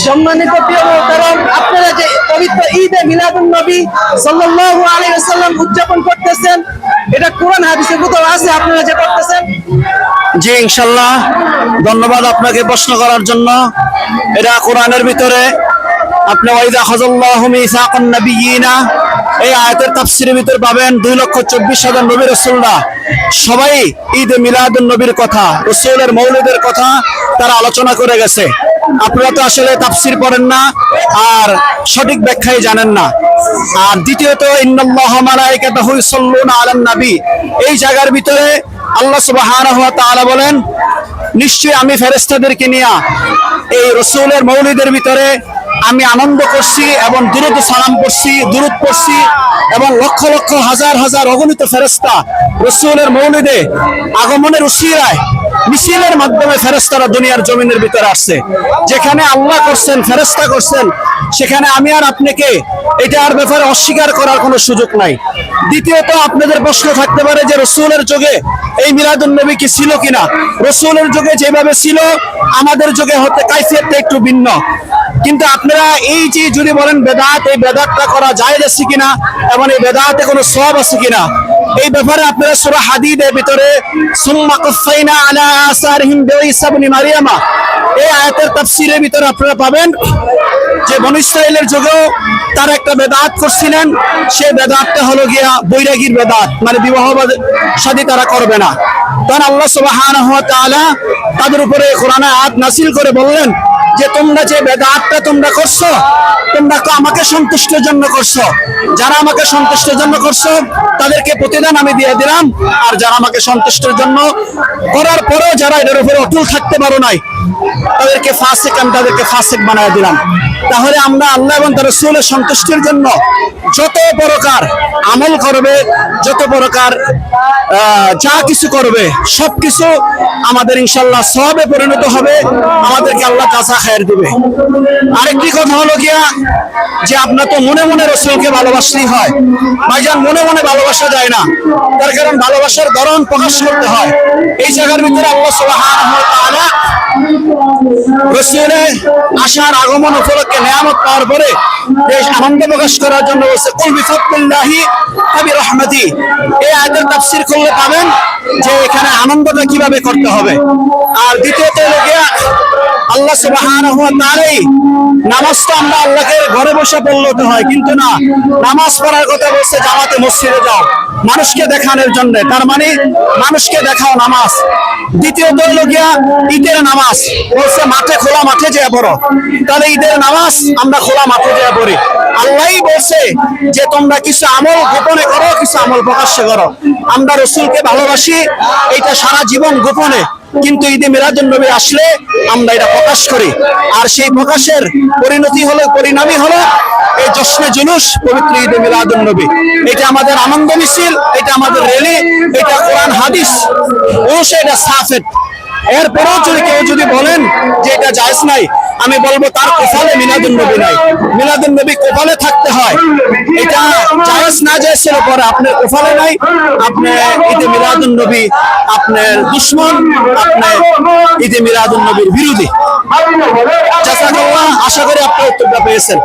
সম্মানিত প্রিয় কারণ আপনারা যে পবিত্র ঈদে মিলাদুন নবী সাল্লাল্লাহু আলাইহি ওয়াসাল্লাম উদযাপন করতেছেন, এটা কোরআন হাদিসে কোথাও আছে আপনারা যে করতেছেন? জি ইনশাআল্লাহ, ধন্যবাদ আপনাকে প্রশ্ন করার জন্য। এটা কোরআনের ভিতরে আপনি ওয়াইদা খাযাল্লাহু মিসাকান নাবিয়িনা এই আয়াতের তাফসীরের ভিতর পাবেন 2,24,000 নবী রাসূলরা সবাই ঈদে মিলাদুন নবীর কথা, রাসূলের মৌলিদের কথা তারা আলোচনা করে গেছে। আপনারা তো আসলে তাফসীর পড়েন না আর সঠিক ব্যাখ্যাই জানেন না। আর দ্বিতীয়ত ইন্নাল্লাহা মালাইকাতাহু ইউসাল্লুনা আলান নবী, এই জায়গার ভিতরে আল্লাহ সুবহানাহু ওয়া তাআলা বলেন নিশ্চয়ই আমি ফেরেশতাদেরকে নিয়ে এই রাসূলের মৌলিদের ভিতরে আমি আনন্দ করছি এবং দুরূদ সালাম পড়ছি, দুরূদ পড়ছি এবং লক্ষ লক্ষ হাজার হাজার অগণিত ফেরেশতা রাসূলের মৌলিদে আগমনের উসিলায় মিছিলের মাধ্যমে ফেরেশতারা দুনিয়ার জমিনের ভিতরে আসছে। যেখানে আল্লাহ করছেন, ফেরেশতা করছেন, সেখানে আমি আর আপনাকে এটার ব্যাপারে অস্বীকার করার কোনো সুযোগ নাই। দ্বিতীয়ত আপনাদের প্রশ্ন থাকতে পারে যে রাসূলের যুগে এই মিলাদুন নবী কি ছিল কিনা। রাসূলের যুগে যেভাবে ছিল আমাদের যুগে হতে কাইফিয়তটা একটু ভিন্ন। কিন্তু আপনারা এই যে যদি বলেন বেদাত, এই বেদাতটা করা জায়েজ আছে কিনা এবং এই বেদাতে কোনো সওয়াব আছে কিনা, এই ব্যাপারে আপনারা সূরা হাদীদের ভিতরে সুম্মা কাফাইনা আলা আসারিহিম বিঈসা ইবনে মারইয়ামা এই আয়াতের তাফসীরের ভিতরে আপনারা পাবেন যে বনী ইসরাঈলের যুগেও তারা একটা বেদাত করছিলেন। সেই বেদাতটা হলো গিয়া বৈরাগীর বেদাত, মানে বিবাহ শাদী তারা করবে না। তখন আল্লাহ সুবহানাহু ওয়া তাআলা তাদের উপরে কোরআনে আয়াত নাযিল করে বললেন যে তোমরা যে বেদাতটা তোমরা করছো, তোমরা তো আমাকে সন্তুষ্টের জন্য করছো। যারা আমাকে সন্তুষ্টের জন্য করছো তাদেরকে প্রতিদান আমি দিয়ে দিলাম, আর যারা আমাকে সন্তুষ্টের জন্য করার পরেও যারা এটার উপরে অটল থাকতে পারো নাই তাদেরকে ফাসিক, আমি তাদেরকে ফাসিক বানায় দিলাম। তাহলে আমরা আল্লাহ এবং তার রাসূলের সন্তুষ্টির জন্য যত প্রকার আমল করবে, যত প্রকার যা কিছু করবে সবকিছু আমাদের ইনশাআল্লাহ সওয়াবে পরিণত হবে, আমাদেরকে আল্লাহ জাযা খায়ের দিবে। আরেকটি কথা হলো গিয়া যে আপনার তো মনে মনে রাসূলকে ভালোবাসলেই হয়, ভাইজান মনে মনে ভালোবাসা যায় না। তার কারণ ভালোবাসার ধরন প্রকাশ করতে হয়। এই জায়গার ভিতরে আল্লাহ সুবহানাহু ওয়া তাআলা রাসূলের আসার আগমন উপলক্ষে নিয়ামত পাওয়ার পরে বেশ আনন্দ প্রকাশ করার জন্য বলছে কুল বিফাদলিল্লাহি ওয়া বিরহমাতি। এই আয়াতের তাফসীর করলে পাবেন যে এখানে আনন্দটা কিভাবে করতে হবে। আর দ্বিতীয়ত হলো গিয়া আল্লাহ সুবহানাহু ওয়া তাআলা নামাজটা আমরা আল্লাহকে ঘরে বসে পড়তে হয়, কিন্তু না, নামাজ পড়ার কথা বলছে জামাতে মসজিদে যাও মানুষকে দেখানোর জন্য। তার মানে মানুষকে দেখাও নামাজ। দ্বিতীয়ত হলো গিয়া ঈদের নামাজ বলছে মাঠে, খোলা মাঠে যেয়ে পড়ো। তাহলে ঈদের নামাজ আমরা খোলা মাঠে যেয়ে পড়ি। আল্লাহই বলছে যে তোমরা কিছু আমল গোপনে করো, কিছু আমল প্রকাশ্যে করো। আমরা রাসূলকে ভালোবাসি এটা সারা জীবন গোপনে, কিন্তু ঈদে মিলাদুন নবী আসলে আমরা এটা প্রকাশ করি। আর সেই প্রকাশের পরিণামই হলো এই জশ্নে জুলুস পবিত্র ঈদে মিলাদুন নবী। এটা আমাদের আনন্দ মিছিল, এটা আমাদের র্যালি, এটা কোরআন হাদিস ও সেটা সাফেদ। এরপরেও যদি কেউ যদি বলেন যে এটা জায়েজ নাই, আমি বলবো তার কপালে মিলাদুন নবী নাই। মিলাদুন নবী কপালে থাকতে হয়। এটা জায়েজ না জায়েজের উপরে আপনার কপালে নাই, আপনি ঈদে মিলাদুন নবী আপনার দুশমন, আপনি ঈদে মিলাদুন নবীর বিরোধী। জাযাকাল্লাহ, আশা করি আপনি উত্তরটা পেয়েছেন।